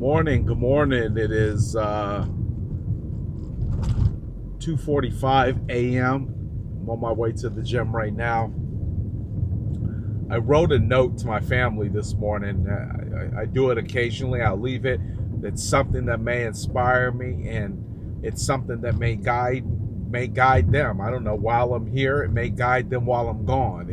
Morning, good morning. It is 2:45 a.m. I'm on my way to the gym right now. I wrote a note to my family this morning. I do it occasionally. I'll leave it. It's something that may inspire me, and it's something that may guide them. I don't know, while I'm here. It may guide them while I'm gone.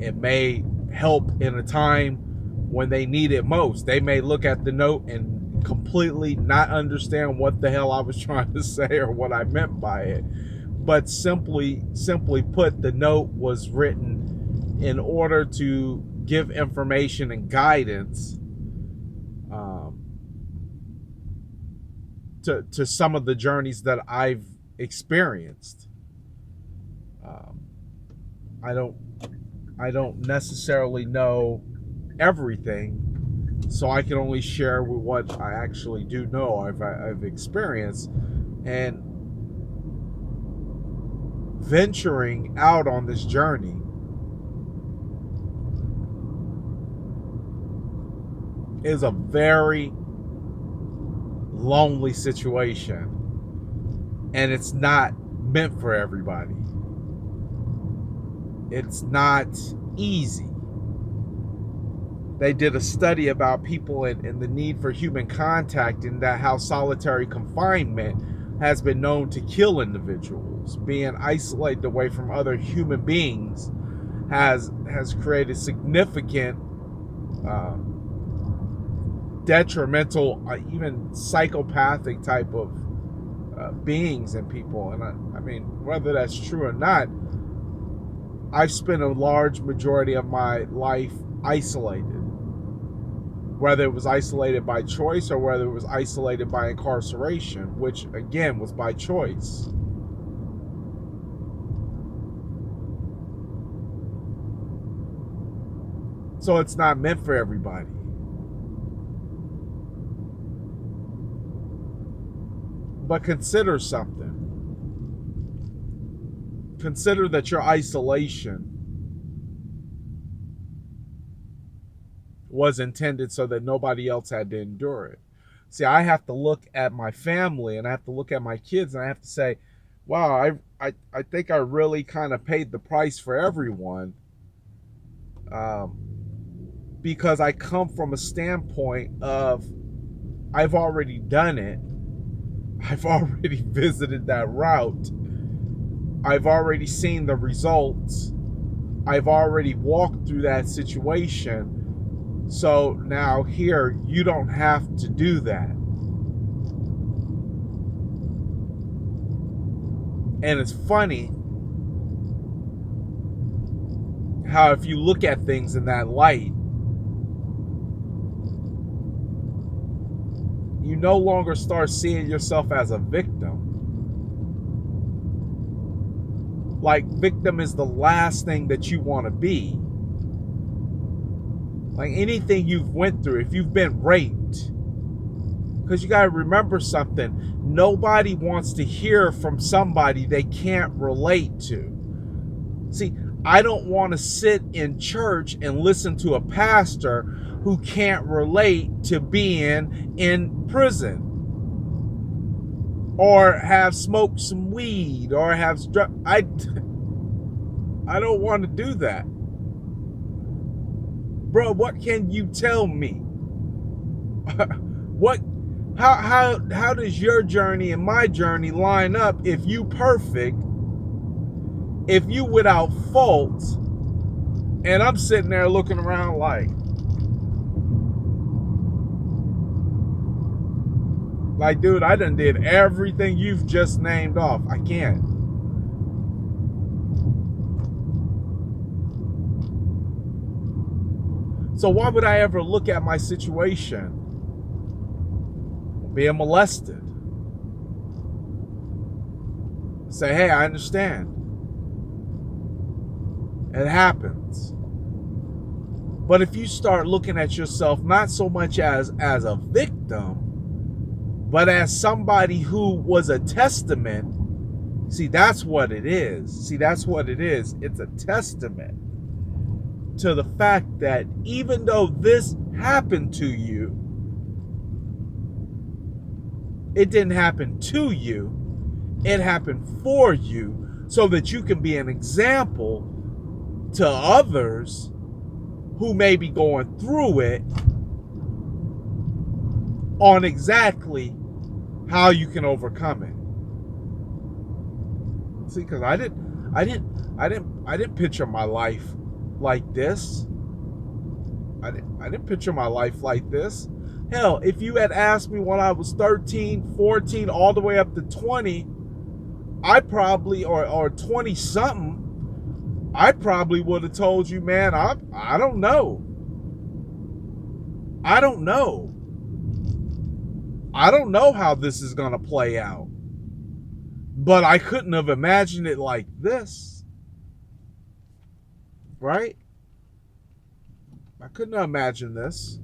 It may help in a time when they need it most. They may look at the note and completely not understand what the hell I was trying to say or what I meant by it. But simply put, the note was written in order to give information and guidance to some of the journeys that I've experienced. I don't necessarily know everything, so I can only share with what I actually do know. I've experienced, and venturing out on this journey is a very lonely situation, and it's not meant for everybody. It's not easy. They did a study about people and the need for human contact, and that how solitary confinement has been known to kill individuals. Being isolated away from other human beings has created significant detrimental, even psychopathic type of beings in people. And I mean, whether that's true or not, I've spent a large majority of my life isolated. Whether it was isolated by choice or whether it was isolated by incarceration, which again was by choice. So it's not meant for everybody. But consider something. Consider that your isolation was intended so that nobody else had to endure it. See, I have to look at my family, and I have to look at my kids, and I have to say, wow, I think I really kind of paid the price for everyone, because I come from a standpoint of I've already done it. I've already visited that route. I've already seen the results. I've already walked through that situation. So now here, you don't have to do that. And it's funny how if you look at things in that light, you no longer start seeing yourself as a victim. Like, victim is the last thing that you want to be. Like anything you've went through, if you've been raped, because you got to remember something, nobody wants to hear from somebody they can't relate to. See, I don't want to sit in church and listen to a pastor who can't relate to being in prison, or have smoked some weed, or have I don't want to do that. Bro, what can you tell me? How does your journey and my journey line up if you perfect, if you without fault, and I'm sitting there looking around like, dude, I done did everything you've just named off. I can't. So why would I ever look at my situation being molested? Say, hey, I understand. It happens. But if you start looking at yourself not so much as a victim, but as somebody who was a testament, see, that's what it is. See, that's what it is. It's a testament to the fact that even though this happened to you, It didn't happen to you. It happened for you so that you can be an example to others who may be going through it on exactly how you can overcome it. See, because I didn't picture my life like this. I didn't picture my life like this. Hell, if you had asked me when I was 13, 14, all the way up to 20, I probably, or 20 something, I probably would have told you, man, I don't know. I don't know. I don't know how this is going to play out. But I couldn't have imagined it like this. Right? I couldn't have imagined this.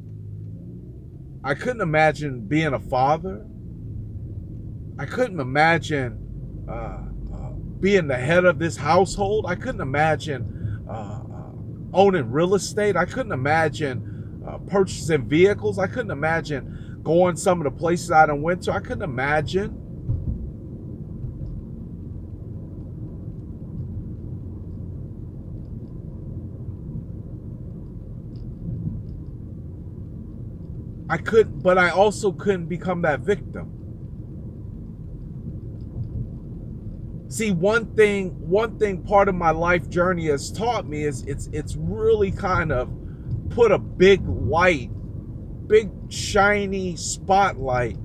I couldn't imagine being a father. I couldn't imagine being the head of this household. I couldn't imagine owning real estate. I couldn't imagine purchasing vehicles. I couldn't imagine going some of the places I done went to. I couldn't imagine. I couldn't, but I also couldn't become that victim. See, one thing part of my life journey has taught me is it's really kind of put a big light, big shiny spotlight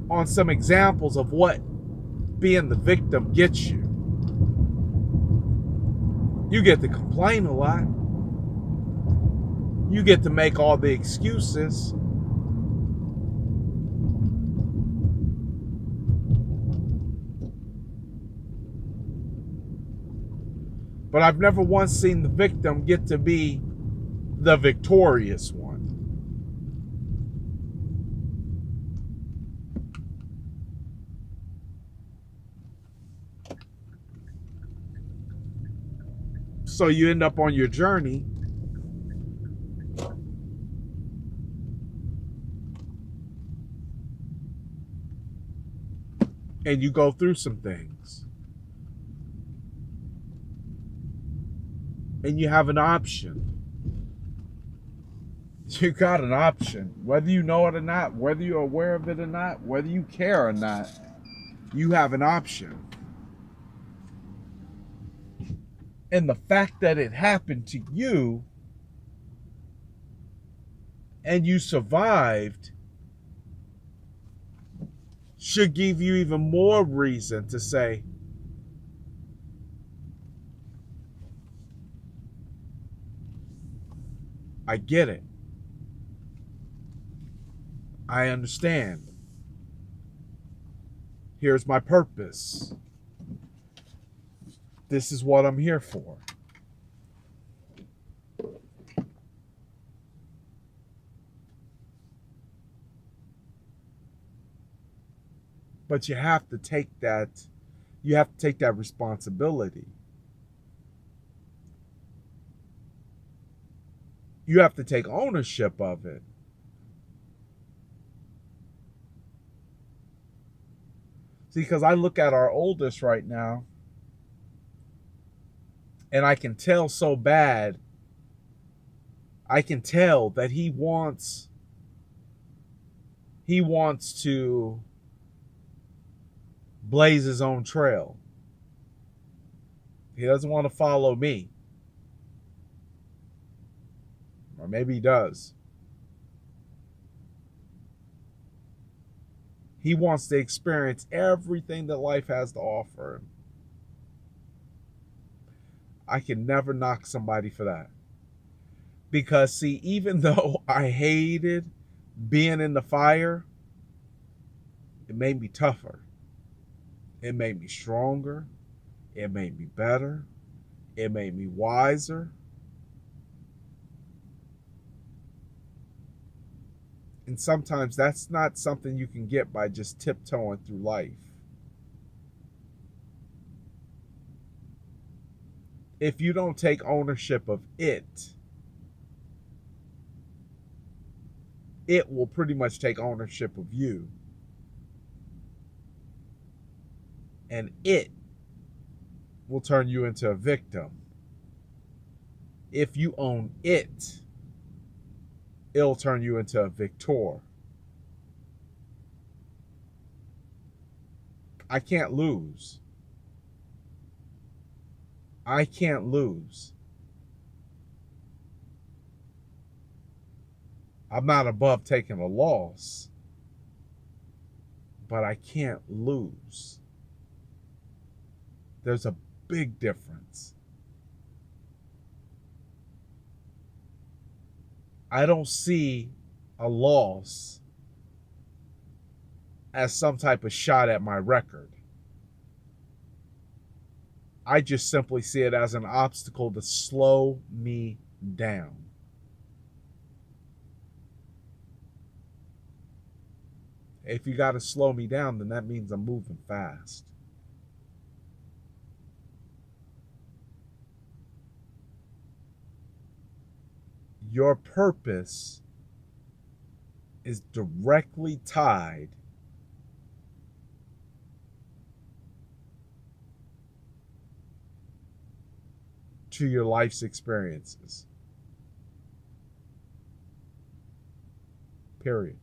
on some examples of what being the victim gets you. You get to complain a lot. You get to make all the excuses. But I've never once seen the victim get to be the victorious one. So you end up on your journey and you go through some things. And you have an option. You got an option. Whether you know it or not, whether you're aware of it or not, whether you care or not, you have an option. And the fact that it happened to you and you survived should give you even more reason to say, I get it. I understand. Here's my purpose. This is what I'm here for. But you have to take that responsibility. You have to take ownership of it. See, because I look at our oldest right now, and I can tell so bad. I can tell that he wants to blaze his own trail. He doesn't want to follow me. Or maybe he does. He wants to experience everything that life has to offer him. I can never knock somebody for that. Because, see, even though I hated being in the fire, it made me tougher. It made me stronger. It made me better. It made me wiser. And sometimes that's not something you can get by just tiptoeing through life. If you don't take ownership of it, it will pretty much take ownership of you. and it will turn you into a victim. If you own it, it'll turn you into a victor. I can't lose. I can't lose. I'm not above taking a loss, but I can't lose. There's a big difference. I don't see a loss as some type of shot at my record. I just simply see it as an obstacle to slow me down. If you got to slow me down, then that means I'm moving fast. Your purpose is directly tied to your life's experiences. Period.